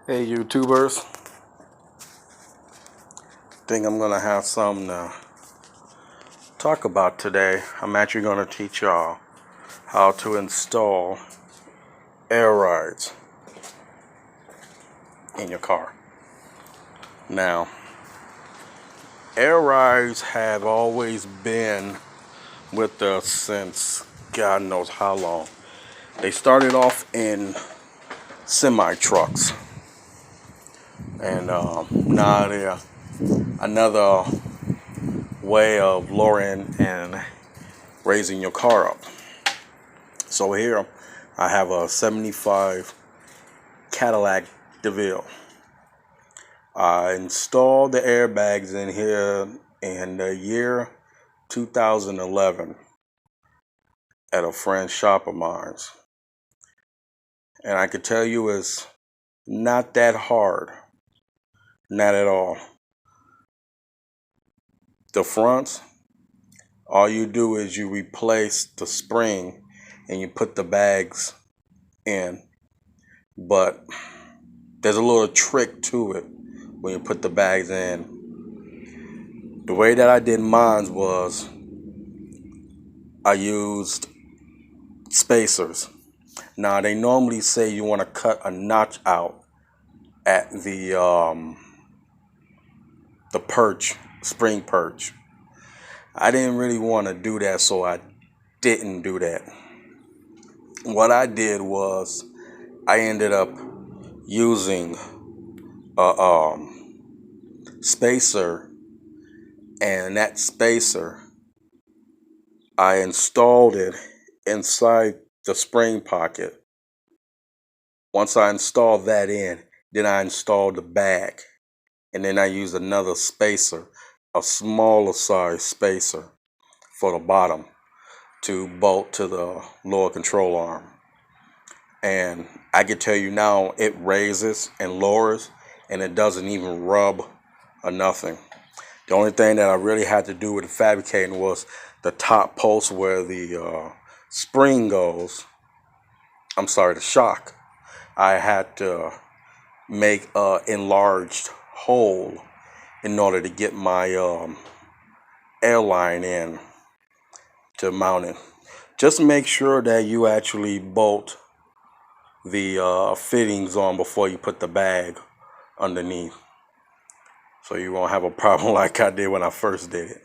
Hey YouTubers, think I'm gonna have something to talk about today. I'm actually gonna teach y'all how to install air rides in your car. Now, air rides have always been with us since God knows how long. They started off in semi trucks, and now they're another way of lowering and raising your car up. So here I have a 75 Cadillac DeVille. I installed the airbags in here in the year 2011 at a friend's shop of mine. And I could tell you it's not that hard. Not at all. The fronts, all you do is you replace the spring and you put the bags in. But there's a little trick to it when you put the bags in. The way that I did mine was I used spacers. Now they normally say you want to cut a notch out at the perch, spring perch. I didn't really want to do that, so I didn't do that. What I did was I ended up using a spacer, and that spacer I installed it inside the spring pocket. Once I installed that in, then I installed the bag, and then I used another spacer, a smaller size spacer for the bottom to bolt to the lower control arm. And I can tell you now, it raises and lowers, and it doesn't even rub or nothing. The only thing that I really had to do with the fabricating was the top post where the spring goes. The shock. I had to make an enlarged hole in order to get my airline in to mount it. Just make sure that you actually bolt the fittings on before you put the bag underneath, so you won't have a problem like I did when I first did it.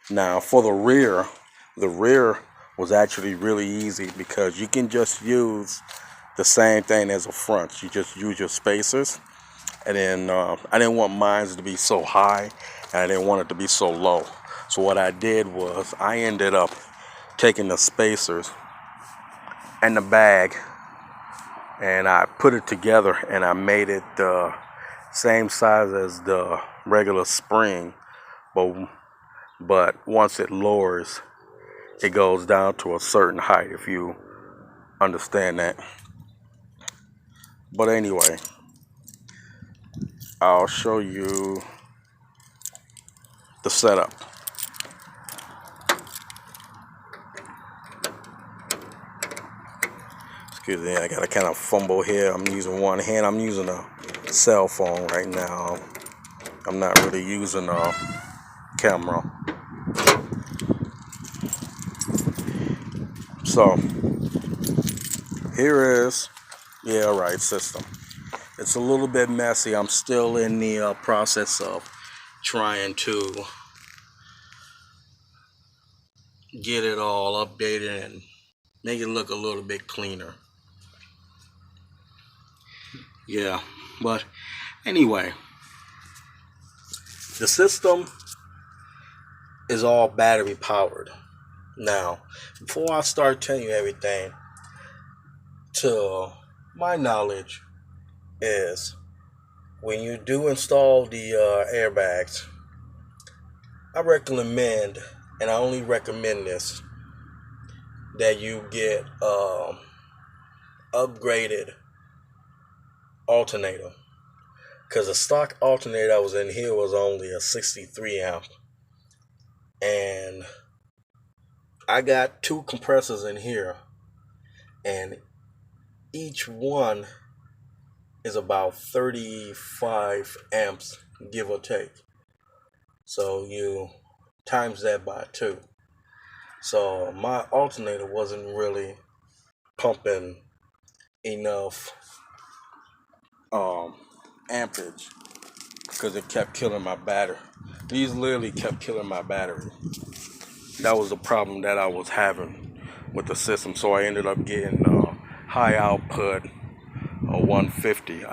Now for the rear was actually really easy because you can just use the same thing as a front. You just use your spacers, and then I didn't want mine to be so high and I didn't want it to be so low. So what I did was I ended up taking the spacers and the bag and I put it together and I made it the same size as the regular spring, but once it lowers, it goes down to a certain height, if you understand that. But anyway, I'll show you the setup. Excuse me, I gotta kind of fumble here. I'm using one hand. I'm using a cell phone right now. I'm not really using a camera. So here is the air ride system. It's a little bit messy. I'm still in the process of trying to get it all updated and make it look a little bit cleaner. Yeah, but anyway, the system is all battery powered. Now, before I start telling you everything, to my knowledge, is when you do install the airbags, I recommend, and I only recommend this, that you get upgraded alternator, because the stock alternator that was in here was only a 63 amp, and I got two compressors in here, and each one is about 35 amps, give or take. So you times that by 2. So my alternator wasn't really pumping enough ampage because it kept killing my battery. These literally kept killing my battery. That was the problem that I was having with the system. So I ended up getting high output 150.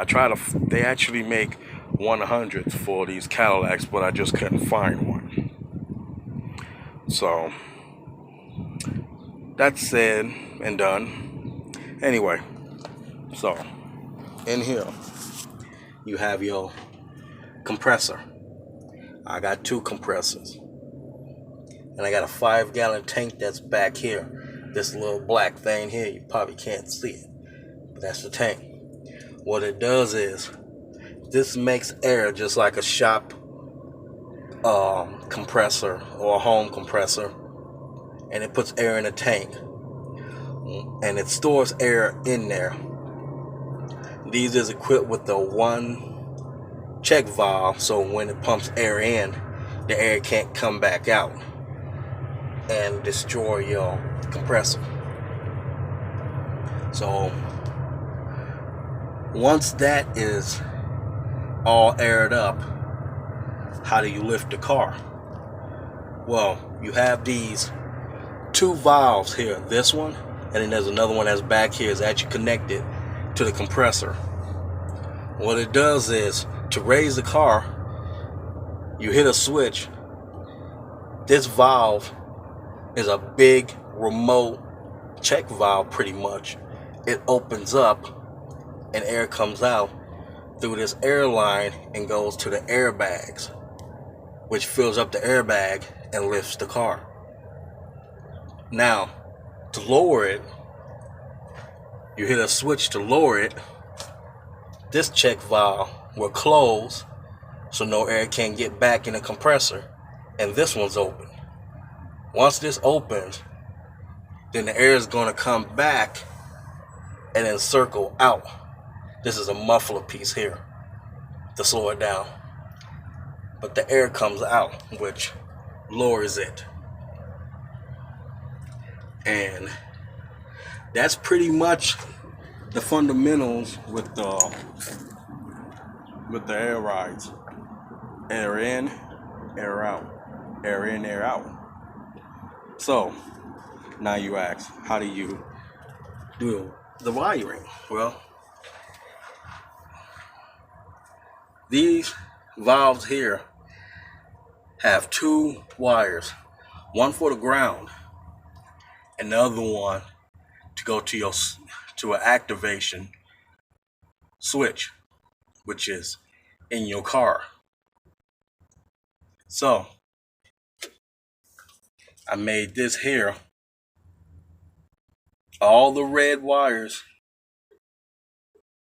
They actually make 100s for these Cadillacs, but I just couldn't find one. So that's said and done. Anyway, so in here you have your compressor. I got 2 compressors, and I got a 5-gallon tank that's back here. This little black thing here, you probably can't see it, but that's the tank. What it does is this makes air just like a shop compressor or a home compressor, and it puts air in a tank, and it stores air in there. These is equipped with the 1 check valve, so when it pumps air in, the air can't come back out and destroy your compressor. So once that is all aired up, how do you lift the car? Well, you have these 2 valves here, this one, and then there's another one that's back here, is actually connected to the compressor. What it does is, to raise the car, you hit a switch. This valve is a big remote check valve pretty much. It opens up and air comes out through this air line and goes to the airbags, which fills up the airbag and lifts the car. Now, to lower it, you hit a switch to lower it. This check valve will close so no air can get back in the compressor, and this one's open. Once this opens, then the air is going to come back and then circle out. This is a muffler piece here to slow it down, but the air comes out, which lowers it. And that's pretty much the fundamentals with the air rides. Air in, air out. Air in, air out. So now you ask, how do you do the wiring? Well, these valves here have 2 wires, one for the ground and the other one to go to an activation switch, which is in your car. So I made this here. All the red wires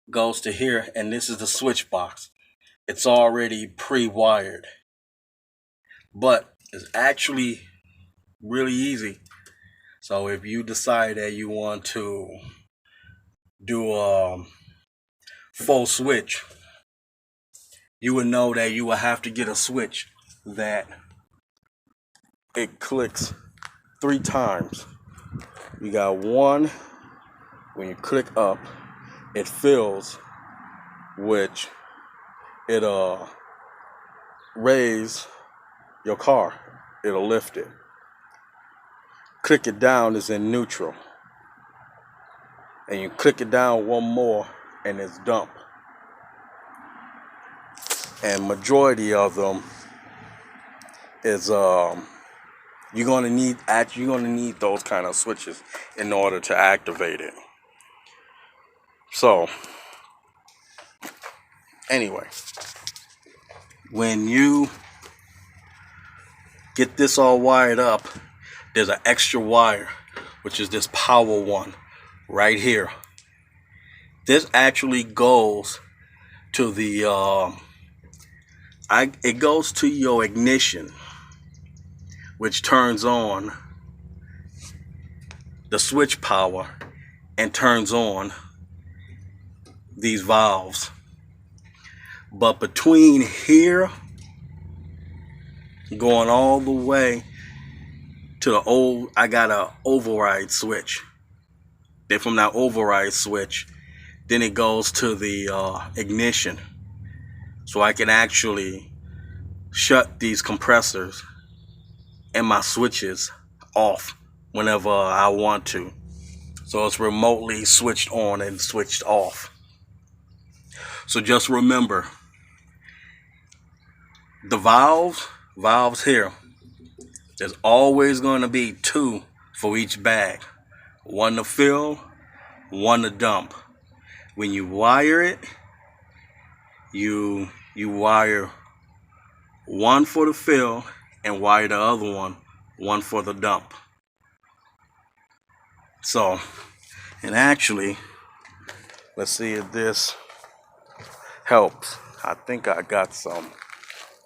goes to here, and this is the switch box. It's already pre-wired, but it's actually really easy. So if you decide that you want to do a full switch, you would know that you will have to get a switch that it clicks 3 times. You got one, when you click up, it fills, which it'll raise your car, it'll lift it. Click it down is in neutral, and you click it down one more and it's dump. And majority of them is you're gonna need those kind of switches in order to activate it. So anyway, when you get this all wired up, there's an extra wire, which is this power one right here. This actually goes to the it goes to your ignition, which turns on the switch power and turns on these valves But between here, going all the way to the old, I got a override switch. Then from that override switch, then it goes to the ignition. So I can actually shut these compressors and my switches off whenever I want to. So it's remotely switched on and switched off. So just remember, the valves here, there's always going to be 2 for each bag. 1 to fill, 1 to dump. When you wire it, you wire 1 for the fill and wire the other one for the dump. So, and actually, let's see if this helps. I think I got some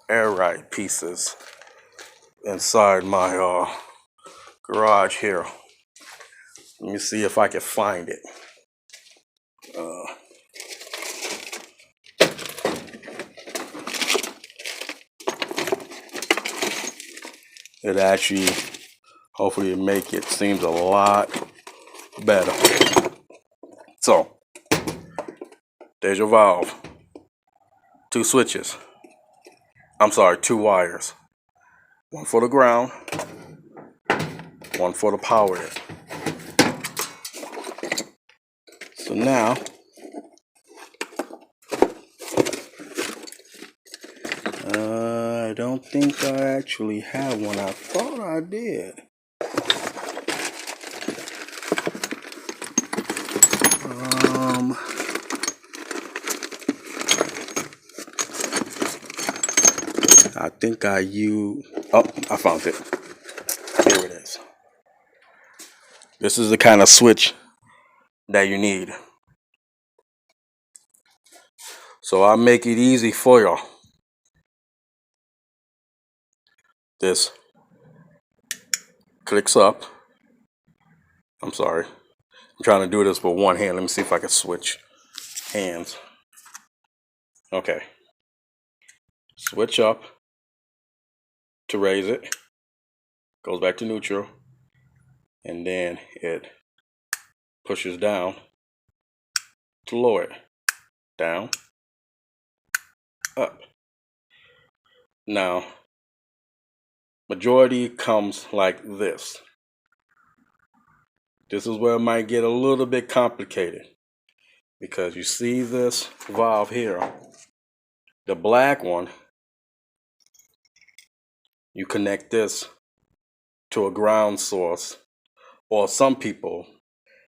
air ride pieces inside my garage here. Let me see if I can find it. It actually, hopefully, make it seems a lot better. So, there's your valve. 2 switches. I'm sorry, 2 wires. 1 for the ground, 1 for the power. So now, I don't think I actually have one. I thought I did. I think I used. Oh, I found it. Here it is. This is the kind of switch that you need. So I'll make it easy for y'all. This clicks up. I'm sorry. I'm trying to do this with one hand. Let me see if I can switch hands. Okay. Switch up to raise it. Goes back to neutral. And then it pushes down to lower it. Down. Up. Now, majority comes like this. This is where it might get a little bit complicated, because you see this valve here, the black one, you connect this to a ground source, or some people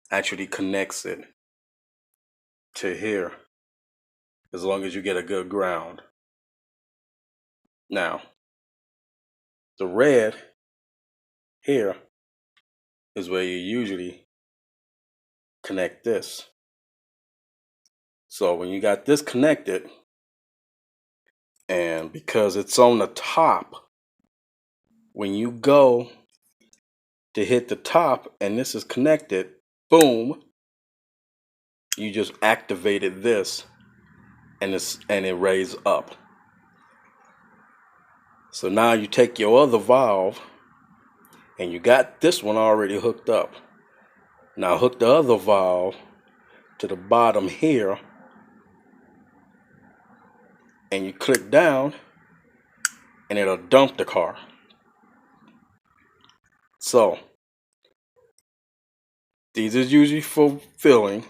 actually connects it to here, as long as you get a good ground. Now, the red here is where you usually connect this. So when you got this connected, and because it's on the top, when you go to hit the top and this is connected, boom, you just activated this, and it raised up. So now you take your other valve and you got this one already hooked up. Now hook the other valve to the bottom here, and you click down and it'll dump the car. So these are usually for filling.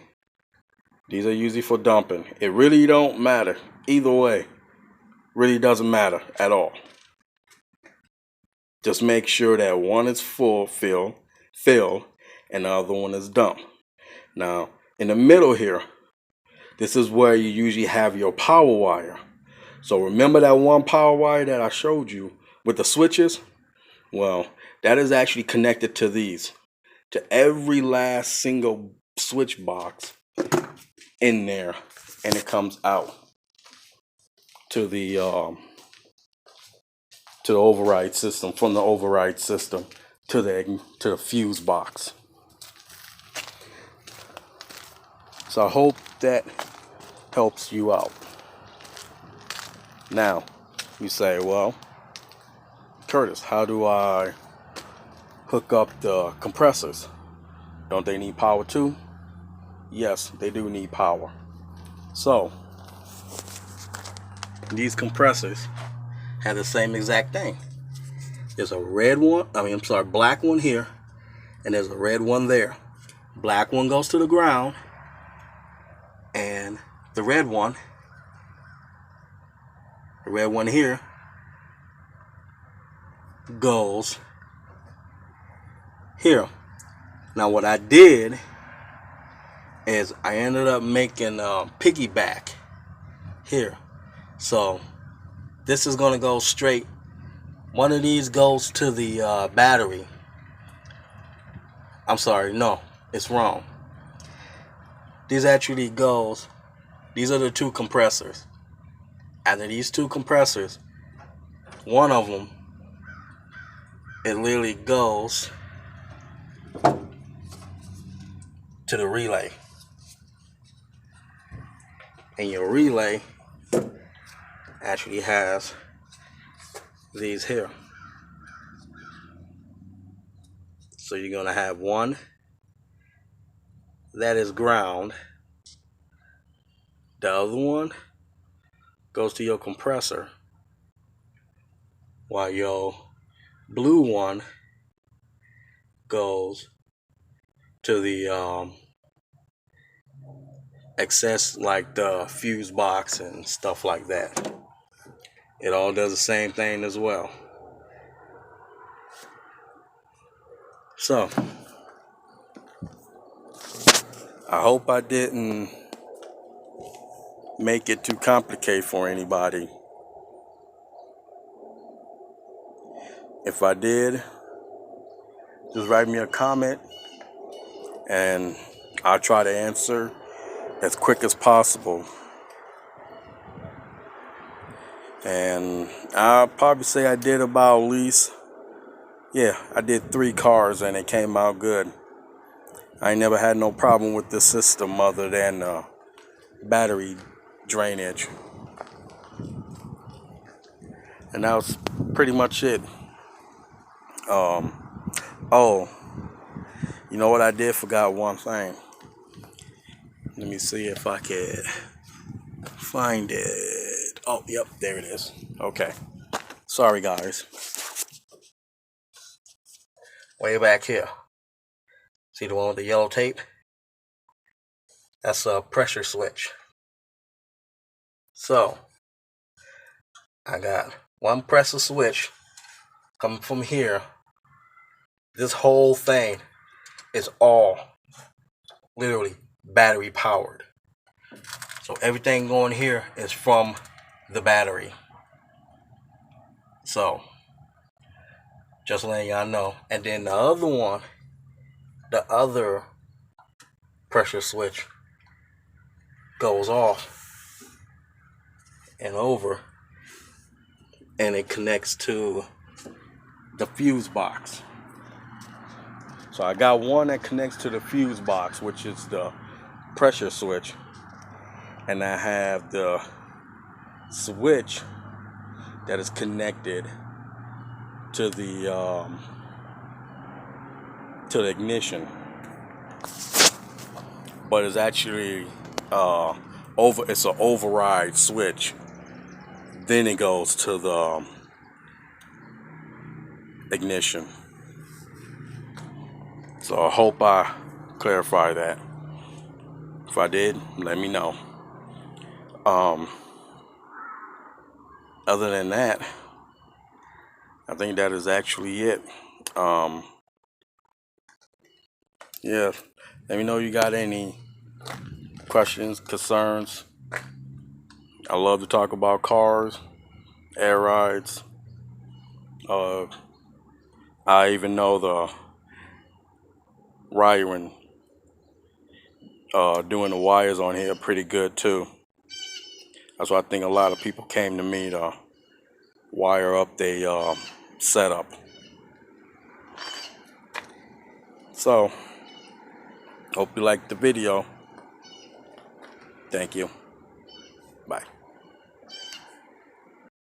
These are usually for dumping. It really don't matter. Either way, really doesn't matter at all. Just make sure that one is full fill, and the other one is dump. Now, in the middle here, this is where you usually have your power wire. So remember that one power wire that I showed you with the switches? Well, that is actually connected to these, to every last single switch box in there, and it comes out to the override system, from the override system to the fuse box. So I hope that helps you out. Now, you say, well, Curtis, how do I hook up the compressors? Don't they need power too? Yes, they do need power. So, these compressors have the same exact thing. There's a black one here, and there's a red one there. Black one goes to the ground, and the red one here goes here. Now what I did is I ended up making piggyback here. So this is going to go straight. One of these goes to the battery. I'm sorry, no, it's wrong. These are the two compressors. And these two compressors, one of them, it literally goes to the relay. And your relay actually has these here. So you're going to have one that is ground. The other one goes to your compressor, while your blue one goes to the excess, like the fuse box and stuff like that. It all does the same thing as well. So I hope I didn't make it too complicated for anybody. If I did, just write me a comment and I'll try to answer as quick as possible. And I'll probably say I did about at least, I did 3 cars and it came out good. I ain't never had no problem with this system other than battery drainage. And that was pretty much it. Oh, you know what I did? Forgot one thing. Let me see if I can find it. Oh, yep, there it is. Okay. Sorry, guys. Way back here. See the one with the yellow tape? That's a pressure switch. So, I got one pressure switch coming from here. This whole thing is all literally battery powered. So everything going here is from the battery. So, just letting y'all know. And then the other one, the other pressure switch goes off and over, and it connects to the fuse box. So I got one that connects to the fuse box, which is the pressure switch, and I have the switch that is connected to the ignition, but it's actually it's an override switch. Then it goes to the ignition. So I hope I clarify that. If I did, let me know. Other than that, I think that is actually it. Let me know you got any questions, concerns. I love to talk about cars, air rides. I even know the wiring, doing the wires on here pretty good too. That's why I think a lot of people came to me to wire up their setup. So, hope you liked the video. Thank you. Bye.